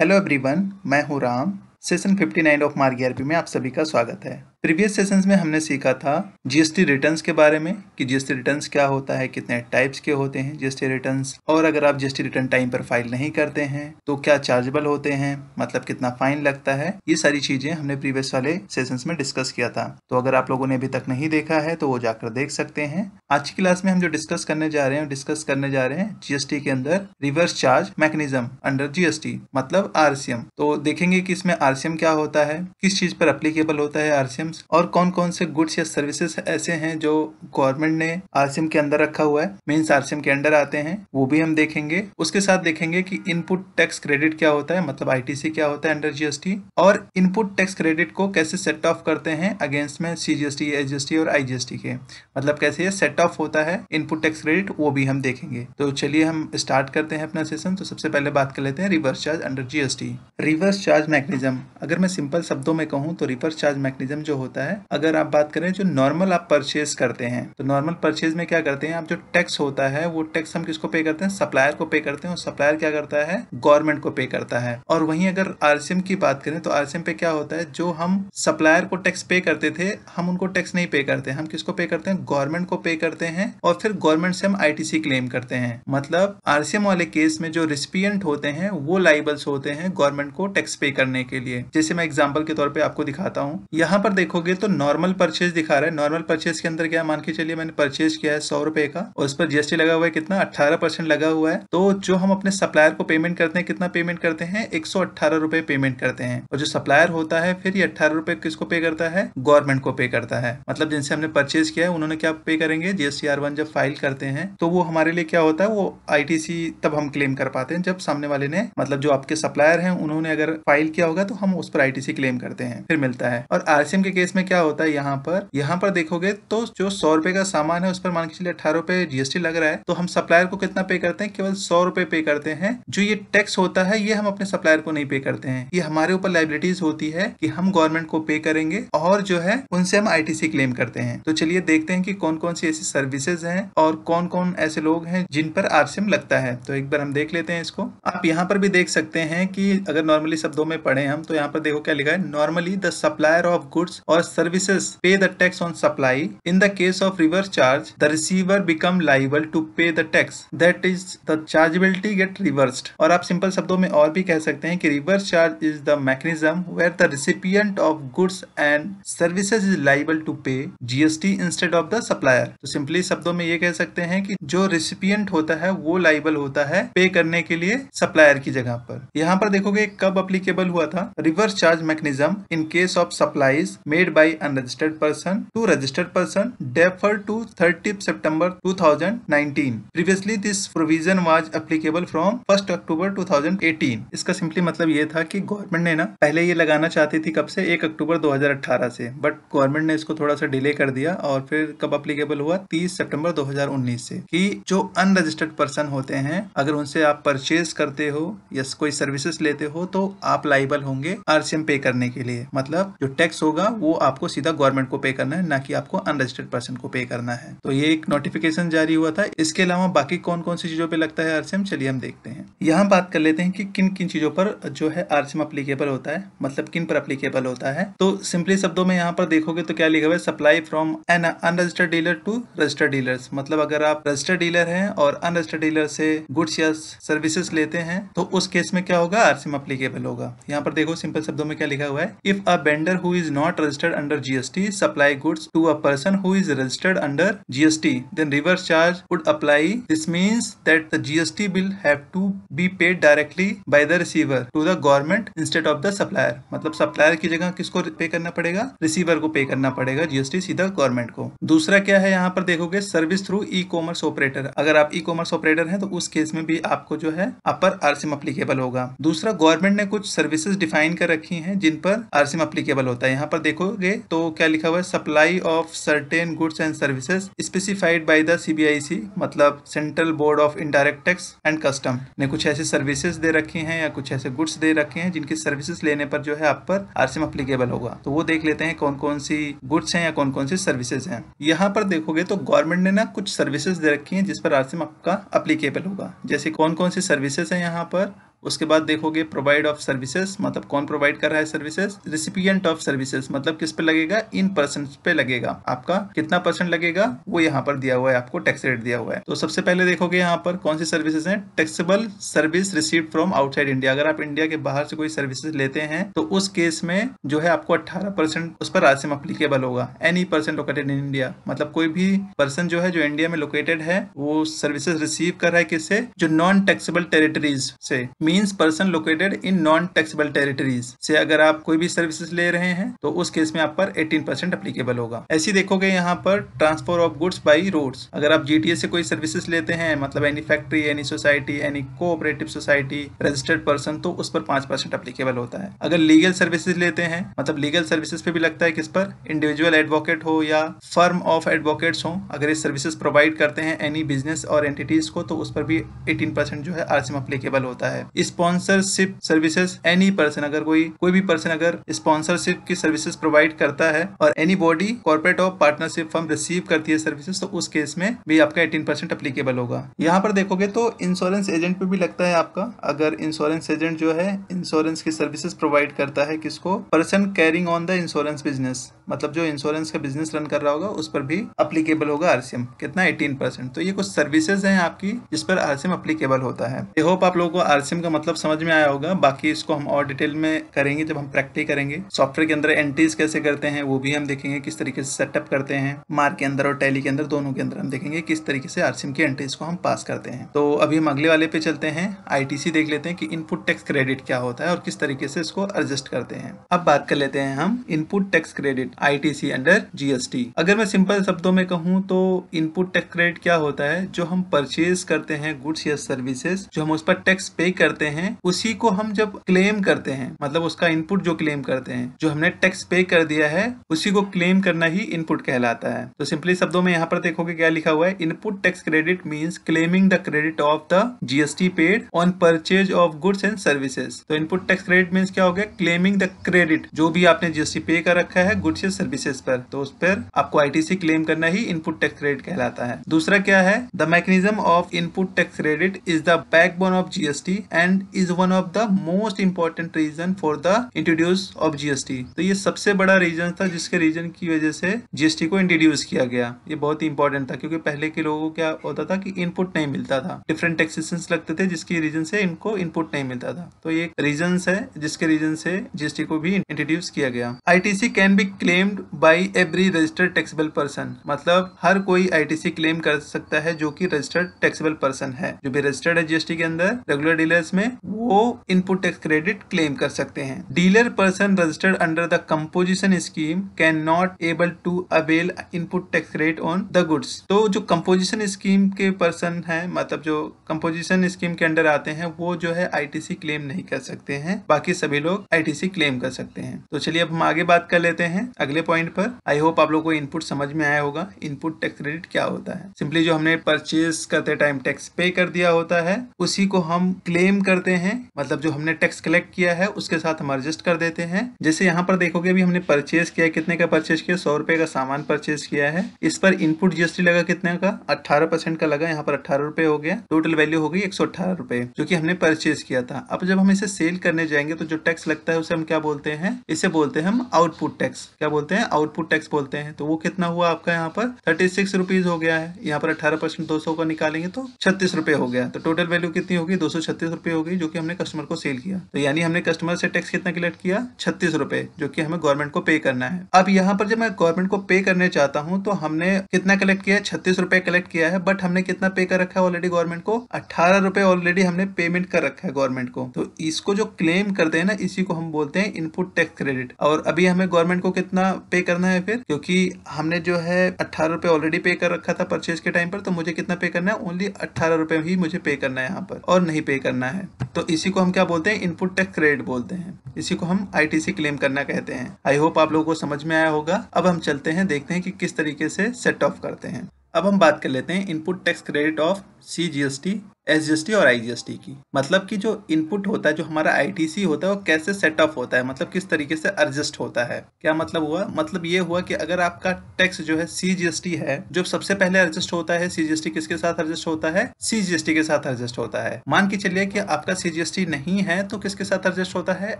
Hello everyone, मैं हूं Ram. Session 59 of मार्ग में आप सभी का स्वागत है। प्रीवियस सेशंस में हमने सीखा था जीएसटी रिटर्न्स के बारे में कि जीएसटी रिटर्न्स क्या होता है, कितने टाइप्स के होते हैं जीएसटी रिटर्न्स, और अगर आप जीएसटी रिटर्न टाइम पर फाइल नहीं करते हैं तो क्या चार्जेबल होते हैं, मतलब कितना फाइन लगता है। ये सारी चीजें हमने प्रीवियस वाले सेशंस में डिस्कस किया था। तो अगर आप लोगों ने अभी तक नहीं देखा है तो वो जाकर देख सकते हैं। आज की क्लास में हम जो डिस्कस करने जा रहे हैं जीएसटी के अंदर reverse charge mechanism under GST, मतलब आरसीएम। तो देखेंगे कि इसमें आरसीएम क्या होता है, किस चीज पर एप्लीकेबल होता है आरसीएम, और कौन कौन से गुड्स या सर्विसेज ऐसे हैं जो गवर्नमेंट ने आरसीएम के अंदर रखा हुआ है, मींस आरसीएम के अंडर आते हैं, वो भी हम देखेंगे। उसके साथ देखेंगे कि इनपुट टैक्स क्रेडिट क्या होता है, मतलब आईटीसी क्या होता है अंडर जीएसटी, और इनपुट टैक्स क्रेडिट को कैसे सेट ऑफ करते हैं अगेंस्ट में सीजीएसटी, एसजीएसटी और आईजीएसटी के, मतलब कैसे ये सेट ऑफ होता है इनपुट टैक्स क्रेडिट, वो भी हम देखेंगे। तो चलिए हम स्टार्ट करते हैं अपना सेशन। तो सबसे पहले बात कर लेते हैं reverse charge under GST. Reverse charge mechanism, अगर मैं सिंपल शब्दों में कहूं तो रिवर्स चार्ज मैकेनिज्म जो होता है, अगर आप बात करें जो नॉर्मल आप परचेज करते हैं, तो नॉर्मल परचेज में क्या करते हैं आप, जो टैक्स होता है वो टैक्स हम किसको पे करते हैं, सप्लायर को पे करते हैं, और सप्लायर क्या करता है, गवर्नमेंट को पे करता है। और वहीं अगर आरसीएम की बात करें तो आरसीएम पे क्या होता है, जो हम सप्लायर को टैक्स पे करते थे हम उनको टैक्स नहीं पे करते, हम किसको पे करते हैं, गवर्नमेंट को पे करते हैं, और फिर गवर्नमेंट से हम आईटीसी क्लेम करते हैं। मतलब आरसीएम वाले केस में जो रिसिपिएंट होते हैं वो लाइबल्स होते हैं गवर्नमेंट को टैक्स पे करने के लिए। जैसे मैं एग्जांपल के तौर पे आपको दिखाता हूँ, यहाँ पर देखोगे तो नॉर्मल परचेज दिखा रहा है। नॉर्मल परचेज के अंदर क्या, मान के चलिए मैंने परचेज किया है 100 रुपए का, और उस पर जीएसटी लगा हुआ है कितना, 18% लगा हुआ है। तो जो हम अपने सप्लायर को पेमेंट करते हैं, कितना पेमेंट करते हैं, 118 रुपए पेमेंट करते हैं। और जो सप्लायर होता है फिर ये 18 रुपए किसको पे करता है, गवर्नमेंट को पे करता है। मतलब जिनसे हमने परचेज किया है उन्होंने क्या पे करेंगे, जीएसटीआर1 जब फाइल करते हैं तो वो हमारे लिए क्या होता है, वो आईटीसी तब हम क्लेम कर पाते हैं जब सामने वाले ने, मतलब जो आपके सप्लायर हैं उन्होंने अगर फाइल किया होगा तो हम उस पर आईटीसी क्लेम करते हैं, फिर मिलता है। और आरसीएम के केस में क्या होता है, यहाँ पर देखोगे तो जो 100 रुपए का सामान है उस पर मान के चलिए 18 रुपए जीएसटी लग रहा है, तो हम सप्लायर को कितना पे करते हैं, केवल 100 रुपए पे करते हैं। जो ये टैक्स होता है ये हम अपने सप्लायर को नहीं पे करते हैं, ये हमारे ऊपर लाइबिलिटीज होती है कि हम गवर्नमेंट को पे करेंगे और जो है उनसे हम आईटीसी क्लेम करते हैं। तो चलिए देखते हैं कि कौन कौन सी ऐसी सर्विसेज हैं और कौन कौन ऐसे लोग हैं जिन पर आरसीएम लगता है। तो एक बार हम देख लेते हैं इसको। आप यहाँ पर भी देख सकते हैं कि अगर नॉर्मली शब्दों में पढ़े हम तो यहाँ पर देखो क्या लिखा है, normally the supplier of goods और services pay the tax on supply. In the case of reverse charge the receiver become liable to pay the tax, that is the chargeability get reversed. और आप simple शब्दों में और भी कह सकते हैं कि reverse charge is the mechanism where the recipient of goods and services is liable to pay GST instead of the supplier. तो सिंपली शब्दों में ये कह सकते हैं कि जो रिसिपिएंट होता है वो लाइबल होता है पे करने के लिए सप्लायर की जगह पर। यहाँ पर देखोगे कब अप्लीकेबल हुआ था, reverse charge mechanism in case of supplies made by unregistered person to registered person deferred to 30th September 2019. Previously this provision was applicable from 1st October 2018. इसका सिंपली मतलब ये था कि गवर्नमेंट ने ना पहले ये लगाना चाहती थी कब से, 1 अक्टूबर 2018 से, बट गवर्नमेंट ने इसको थोड़ा सा डिले कर दिया और फिर कब अप्लीकेबल हुआ, 30 सितंबर 2019 से, कि जो अनरजिस्टर्ड पर्सन होते हैं अगर उनसे आप परचेज करते हो या कोई सर्विसेज लेते हो तो आप लाइबल होंगे आरसीएम पे करने के लिए। मतलब जो टैक्स होगा वो आपको सीधा गवर्नमेंट को पे करना है, ना कि आपको अनरजिस्टर्ड पर्सन को पे करना है। तो ये एक नोटिफिकेशन जारी हुआ था। इसके अलावा बाकी कौन कौन सी चीजों पे लगता है आरसीएम, चलिए हम देखते हैं। यहाँ बात कर लेते हैं कि किन किन चीजों पर जो है आरसीएम अप्लीकेबल होता है, मतलब किन पर अप्लीकेबल होता है। तो सिंपली शब्दों में यहाँ पर देखोगे तो क्या लिखा हुआ है, supply from an unregistered dealer to registered dealers. मतलब अगर आप रजिस्टर्ड डीलर हैं और अनरजिस्टर्ड डीलर से गुड्स या सर्विसेज लेते हैं तो उस केस में क्या होगा, आरसीएम अप्लीकेबल होगा। यहाँ पर देखो सिंपल शब्दों में क्या लिखा हुआ है, if a vendor who is not registered under GST supply goods to a person who is registered under GST, then reverse charge would apply. This means that the GST will have to be paid directly by the receiver to the government instead of the supplier. मतलब supplier की जगह किसको पे करना पड़ेगा, receiver को पे करना पड़ेगा जीएसटी सीधा गवर्नमेंट को। दूसरा क्या है, यहाँ पर देखोगे service through e commerce operator. अगर आप ई कॉमर्स ऑपरेटर हैं तो उस केस में भी आपको जो है अपर आरसीएम अप्लीकेबल होगा। दूसरा, गवर्नमेंट ने कुछ सर्विसेज डिफाइन कर रखी हैं जिन पर आरसीएम अप्लीकेबल होता है। यहाँ पर देखोगे तो क्या लिखा हुआ है, supply of certain goods and services specified by the CBIC, मतलब central board of indirect tax and custom ने कुछ ऐसे सर्विसेज दे रखी हैं या कुछ ऐसे गुड्स दे रखे हैं जिनकी सर्विसेज लेने पर जो है आप पर आरसीएम अप्लीकेबल होगा। तो वो देख लेते हैं कौन कौन सी गुड्स हैं या कौन कौन सी सर्विसेज हैं। यहाँ पर देखोगे तो गवर्नमेंट ने ना कुछ सर्विसेज दे रखी हैं जिस पर आरसीएम आपका अप्लीकेबल होगा। जैसे कौन कौन सी सर्विसेज हैं यहाँ पर उसके बाद देखोगे प्रोवाइड ऑफ सर्विसेज, मतलब कौन प्रोवाइड कर रहा है सर्विसेज। रिसिपिएंट ऑफ सर्विसेज, मतलब किस पे लगेगा, इन पर्सन पे लगेगा। आपका कितना परसेंट लगेगा वो यहाँ पर दिया हुआ है, आपको टैक्स रेट दिया हुआ है। तो सबसे पहले देखोगे यहाँ पर कौन सी सर्विसेज हैं। Taxable service received from outside India, अगर आप इंडिया के बाहर से कोई सर्विसेज लेते हैं तो उस केस में जो है आपको 18% उस पर आरसीएम अप्लीकेबल होगा। Any person located in India, मतलब कोई भी पर्सन जो है जो इंडिया में लोकेटेड है वो सर्विसेज रिसीव कर रहा है किससे, जो नॉन टैक्सेबल टेरिटरीज से, means person located in non taxable territories से अगर आप कोई भी सर्विसेज ले रहे हैं तो उस केस में आप पर 18% अप्लीकेबल होगा। ऐसी देखोगे यहाँ पर transfer of goods by roads, अगर आप जीटीए से कोई सर्विसेज लेते हैं, मतलब any factory, any society, any cooperative society, registered person, तो उस पर 5% अप्लीकेबल होता है। अगर लीगल सर्विसेज लेते हैं, मतलब लीगल सर्विसेज पे भी लगता है किस पर, इंडिविजुअल एडवोकेट हो या फर्म ऑफ एडवोकेट्स हो, अगर ये सर्विसेज प्रोवाइड करते हैं एनी बिजनेस और एंटिटीज को, तो उस पर भी 18% जो है आरसीएम अप्लीकेबल होता है। स्पॉन्सरशिप सर्विसेज, एनी पर्सन, अगर कोई भी पर्सन अगर स्पॉन्सरशिप की सर्विसेज प्रोवाइड करता है और any body corporate of partnership firm receive करती है सर्विसेज, तो उस केस में भी आपका 18% अप्लीकेबल होगा। यहाँ पर देखोगे तो इंश्योरेंस एजेंट पे भी लगता है आपका, अगर इंश्योरेंस एजेंट जो है इंश्योरेंस की सर्विसेज प्रोवाइड करता है किसको, person carrying on the insurance business, मतलब जो इंश्योरेंस का बिजनेस रन कर रहा होगा उस पर भी अप्लीकेबल होगा आरसीएम, कितना 18%। तो ये कुछ सर्विसेज हैं आपकी जिस पर आरसीएम अप्लीकेबल होता है। आई होप आप लोगों को आरसीएम का मतलब समझ में आया होगा। बाकी इसको हम और डिटेल में करेंगे जब हम प्रैक्टिस करेंगे। सॉफ्टवेयर के अंदर एंट्रीज कैसे करते हैं वो भी हम देखेंगे, किस तरीके से सेटअप करते हैं। मार्क के अंदर और टैली के अंदर दोनों के अंदर हम देखेंगे किस तरीके से आरसीएम की एंट्रीज को हम पास करते हैं। तो अभी हम अगले वाले पे चलते हैं, आईटीसी देख लेते हैं कि इनपुट टैक्स क्रेडिट क्या होता है और किस तरीके से इसको एडजस्ट करते हैं। अब बात कर लेते हैं हम input tax credit ITC under GST. अगर मैं सिंपल शब्दों में कहूँ तो इनपुट टैक्स क्रेडिट क्या होता है, जो हम परचेज करते हैं गुड्स या सर्विसेज, जो हम उस पर टैक्स पे करते हैं, उसी को हम जब क्लेम करते हैं, मतलब उसका इनपुट जो क्लेम करते हैं, जो हमने टैक्स पे कर दिया है उसी को क्लेम करना ही इनपुट कहलाता है। तो सिंपली शब्दों में यहाँ पर देखोगे क्या लिखा हुआ है, input tax credit means claiming the credit of the GST paid on purchase of goods and services. तो इनपुट टैक्स क्रेडिट मींस क्या हो गया, क्लेमिंग द क्रेडिट, जो भी आपने जीएसटी पे कर रखा है गुड्स या सर्विसेज पर, तो उस पर आपको आईटीसी क्लेम करना ही इनपुट टैक्स क्रेडिट कहलाता है। दूसरा क्या है, the mechanism of input tax credit is the backbone of GST and is one of the most important reason for the introduce of GST. तो ये सबसे बड़ा रीजन था जिसके रीजन की वजह से जीएसटी को इंट्रोड्यूस किया गया। ये बहुत ही इंपॉर्टेंट था क्योंकि पहले के लोगों को क्या होता था कि इनपुट नहीं मिलता था, डिफरेंट टैक्सेशंस लगते थे जिसकी रीजन से इनको इनपुट नहीं मिलता था। तो ये रीजन है जिसके रीजन से जीएसटी को भी इंट्रोड्यूस किया गया। ITC can be claimed by every registered taxable person, मतलब हर कोई आईटीसी क्लेम कर सकता है जो कि रजिस्टर्ड टैक्सेबल पर्सन है। जो भी रजिस्टर्ड है जीएसटी के अंदर रेगुलर डीलर्स में, वो इनपुट टैक्स क्रेडिट क्लेम कर सकते हैं। Dealer person registered under the composition scheme can not able to avail input tax credit on the goods. तो जो कंपोजिशन स्कीम के पर्सन है, मतलब जो कंपोजिशन स्कीम के अंडर आते हैं, वो जो है आईटीसी क्लेम नहीं कर सकते हैं, बाकी सभी लोग आईटीसी क्लेम कर सकते हैं। तो चलिए अब हम आगे बात कर लेते हैं अगले पॉइंट पर। आई होप आप लोगों को इनपुट समझ में आया होगा। इनपुट टैक्स क्रेडिट क्या होता है, सिंपली जो हमने परचेज करते टाइम टैक्स पे कर दिया होता है उसी को हम क्लेम करते हैं, मतलब जो हमने टैक्स कलेक्ट किया है उसके साथ हम एडजस्ट कर देते हैं। जैसे यहाँ पर देखोगे अभी हमने परचेज किया, कितने का परचेज किया, 100 रुपए का सामान परचेज किया है। इस पर इनपुट जीएसटी लगा कितने का, 18% का लगा, यहाँ पर 18 रुपए हो गया। टोटल वैल्यू हो गई 118 रुपए जो कि हमने परचेज किया था। अब जब हम इसे सेल करने जाएंगे तो जो टैक्स लगता है उसे हम क्या बोलते हैं, इसे बोलते हैं हम आउटपुट टैक्स। क्या बोलते हैं, आउटपुट टैक्स बोलते हैं। तो वो कितना हुआ आपका, यहाँ पर 36 रुपीज हो गया है। यहाँ पर 18% 200 का निकालेंगे तो 36 रुपए हो गया। तो टोटल वैल्यू कितनी होगी, 236 रुपए हो गई, जो कि हमने कस्टमर को सेल किया। तो यानी हमने कस्टमर से टैक्स कितना कलेक्ट किया, 36 रुपए, जो कि हमें गवर्नमेंट को पे करना है। अब यहाँ पर जब मैं गवर्नमेंट को पे करने चाहता हूँ तो हमने कितना कलेक्ट किया है, 36 रुपए कलेक्ट किया है, बट हमने कितना पे कर रखा है ऑलरेडी गवर्नमेंट को, 18 रुपए ऑलरेडी हमने पेमेंट कर रखा है गवर्नमेंट को। तो इसको जो क्लेम करते हैं ना, इसी को हम बोलते हैं इनपुट टैक्स क्रेडिट। और अभी हमें गवर्नमेंट को कितना पे करना है फिर, क्योंकि हमने जो है 18 रुपए ऑलरेडी पे कर रखा था परचेज के टाइम पर, तो मुझे कितना पे करना है, ओनली 18 रुपए ही मुझे पे करना है यहाँ पर, और नहीं पे करना है। तो इसी को हम क्या बोलते हैं, इनपुट टैक्स क्रेडिट बोलते हैं। इसी को हम आईटीसी क्लेम करना कहते हैं। आई होप आप लोगों को समझ में आया होगा। अब हम चलते हैं, देखते हैं कि किस तरीके से सेट ऑफ करते हैं। अब हम बात कर लेते हैं input tax credit of CGST SGST और आईजीएसटी की। मतलब कि जो इनपुट होता है, जो हमारा आईटीसी होता है, वो कैसे सेट ऑफ होता है, मतलब किस तरीके से एडजस्ट होता है। क्या मतलब हुआ? मतलब ये हुआ कि अगर आपका टैक्स जो है सीजीएसटी है, जो सबसे पहले एडजस्ट होता है, सीजीएसटी किसके साथ एडजस्ट होता है? सीजीएसटी के साथ एडजस्ट होता है। मान के चलिए कि आपका सीजीएसटी नहीं है तो किसके साथ एडजस्ट होता है?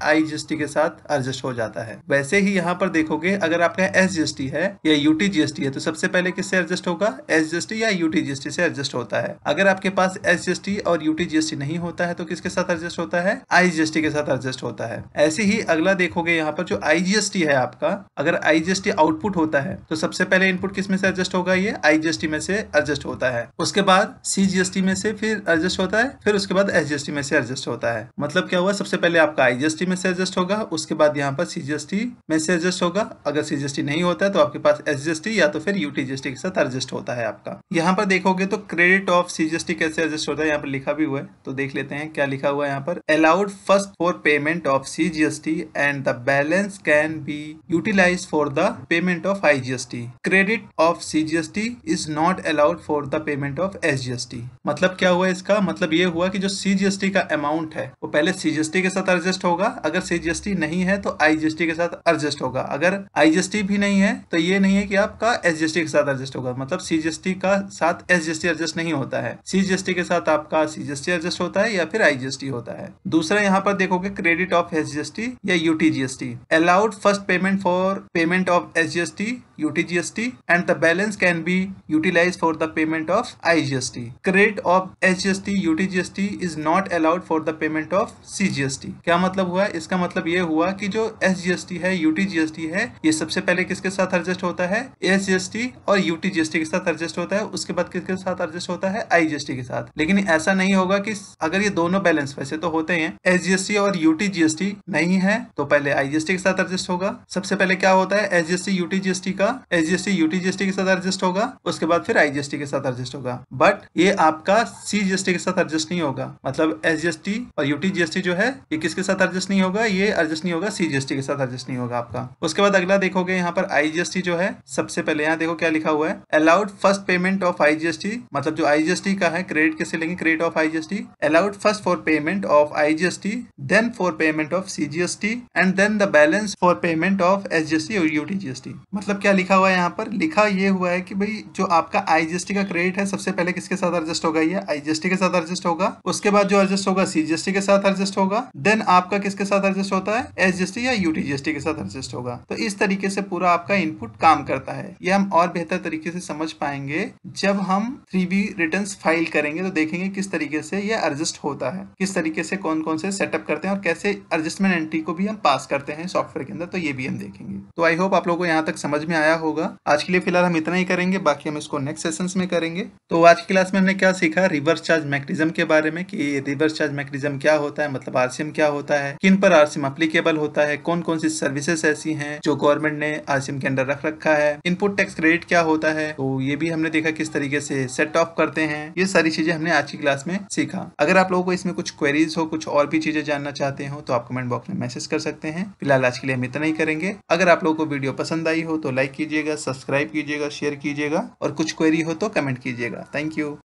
आईजीएसटी के साथ एडजस्ट हो जाता है। वैसे ही यहाँ पर देखोगे, अगर आपका एसजीएसटी है या यूटीजीएसटी है तो सबसे पहले किससे एडजस्ट होगा? एसजीएसटी या यूटीजीएसटी से एडजस्ट होता है। अगर आपके पास एसजीएसटी और यूटीजीएसटी नहीं होता है तो किसके साथ एडजस्ट होता है? आईजीएसटी के साथ एडजस्ट होता है। ऐसे ही अगला देखोगे, यहाँ पर जो आईजीएसटी है आपका, अगर आईजीएसटी आउटपुट होता है तो सबसे पहले इनपुट किस में से एडजस्ट होगा? ये आईजीएसटी में से एडजस्ट होता है। उसके बाद सीजीएसटी में से फिर एडजस्ट होता है, फिर उसके बाद एसजीएसटी में से एडजस्ट होता है। मतलब क्या हुआ? सबसे पहले आपका आईजीएसटी में से एडजस्ट होगा, उसके बाद यहाँ पर सीजीएसटी में से एडजस्ट होगा। अगर सीजीएसटी नहीं होता है तो आपके पास एसजीएसटी या तो फिर यूटीजीएसटी के साथ एडजस्ट होता है आपका। यहाँ पर देखोगे तो क्रेडिट ऑफ सीजीएसटी कैसे एडजस्ट होता है, यहाँ पर लिखा भी हुआ है, तो देख लेते हैं क्या लिखा हुआ है यहाँ पर। Allowed first for payment of CGST and the balance can be utilised for the payment of IGST. Credit of CGST is not allowed for the payment of SGST. मतलब क्या हुआ इसका? मतलब ये हुआ कि जो सीजीएसटी का अमाउंट है वो पहले सीजीएसटी के साथ एडजस्ट होगा, अगर सीजीएसटी नहीं है तो आईजीएसटी के साथ एडजस्ट होगा, अगर आईजीएसटी भी नहीं है तो ये नहीं है कि आपका एसजीएसटी के साथ एडजस्ट होगा। मतलब सीजीएसटी का साथ एसजीएसटी एडजस्ट नहीं होता है, सीजीएसटी के साथ आपका सीजीएसटी एडजस्ट होता है या फिर आईजीएसटी होता है। दूसरा यहाँ पर देखोगे क्रेडिट ऑफ एसजीएसटी या UTGST. Allowed first payment for payment of SGST UTGST and the balance can be utilized for the payment of IGST. Credit of SGST UTGST is not allowed for the payment of CGST. क्या मतलब हुआ? इसका मतलब ये हुआ कि जो SGST है, UTGST है, ये सबसे पहले किसके साथ एडजस्ट होता है? SGST और UTGST के साथ एडजस्ट होता है, उसके बाद किसके साथ एडजस्ट होता है? IGST के साथ। लेकिन ऐसा नहीं होगा कि अगर ये दोनों बैलेंस वैसे तो होते हैं, SGST और UTGST नहीं है तो पहले IGST के साथ एडजस्ट होगा। सबसे पहले क्या होता है? SGST UTGST का एसजीएसटी यूटीजीएसटी के साथ एडजस्ट होगा, उसके बाद फिर आईजीएसटी के साथ एडजस्ट होगा। बट ये आपका सीजीएसटी के साथ एडजस्ट नहीं होगा। मतलब एसजीएसटी और यूटीजीएसटी जो है ये किसके साथ एडजस्ट नहीं होगा? ये एडजस्ट नहीं होगा, सीजीएसटी के साथ एडजस्ट नहीं होगा आपका। उसके बाद अगला देखोगे यहाँ पर आईजीएसटी जो है, सबसे पहले यहाँ देखो क्या लिखा हुआ है, allowed first payment of IGST. मतलब जो आईजीएसटी का है क्रेडिट किससे लेंगे? Credit of IGST. Allowed first for payment of IGST, then for payment of CGST and then the balance for payment of SGST और यूटीजीएसटी। मतलब क्या लिखा हुआ है यहाँ पर? लिखा ये हुआ है कि भाई जो आपका आईजीएसटी का क्रेडिट है सबसे पहले किसके साथ एडजस्ट होगा? ये आईजीएसटी के साथ एडजस्ट होगा। उसके बाद जो एडजस्ट होगा सीजीएसटी के साथ एडजस्ट होगा। देन आपका किसके साथ एडजस्ट होता है? एसजीएसटी या यूटीजीएसटी के साथ एडजस्ट होगा। तो इस तरीके से पूरा आपका इनपुट काम करता है। ये हम और बेहतर तरीके से समझ पाएंगे जब हम 3B रिटर्न्स फाइल करेंगे, तो देखेंगे किस तरीके से ये एडजस्ट होता है, किस तरीके से कौन कौन से सेटअप करते हैं और कैसे एडजस्टमेंट एंट्री को भी हम पास करते हैं सॉफ्टवेयर के अंदर। तो ये भी हम देखेंगे। तो आई होप आप लोगों को यहाँ तक समझ में आया होगा। आज के लिए फिलहाल हम इतना ही करेंगे, बाकी हम इसको नेक्स्ट सेशंस में करेंगे। तो आज की क्लास में हमने क्या सीखा? रिवर्स चार्ज मैकेनिज्म के बारे में कि रिवर्स चार्ज मैकेनिज्म क्या होता है, मतलब आरसीएम क्या होता है, किन पर आरसीएम एप्लीकेबल होता है, कौन कौन सी सर्विसेज ऐसी हैं जो गवर्नमेंट ने आरसीएम के अंदर रख रखा है, इनपुट टैक्स क्रेडिट क्या होता है, तो ये भी हमने देखा किस तरीके से सेट ऑफ करते हैं। ये सारी चीजें हमने आज की क्लास में सीखा। अगर आप लोगों को इसमें कुछ क्वेरीज हो, कुछ और भी चीजें जानना चाहते हो तो आप कमेंट बॉक्स में मैसेज कर सकते हैं। फिलहाल आज के लिए हम इतना ही करेंगे। अगर आप लोगों को वीडियो पसंद आई हो तो लाइक कीजिएगा, सब्सक्राइब कीजिएगा, शेयर कीजिएगा और कुछ क्वेरी हो तो कमेंट कीजिएगा। Thank you.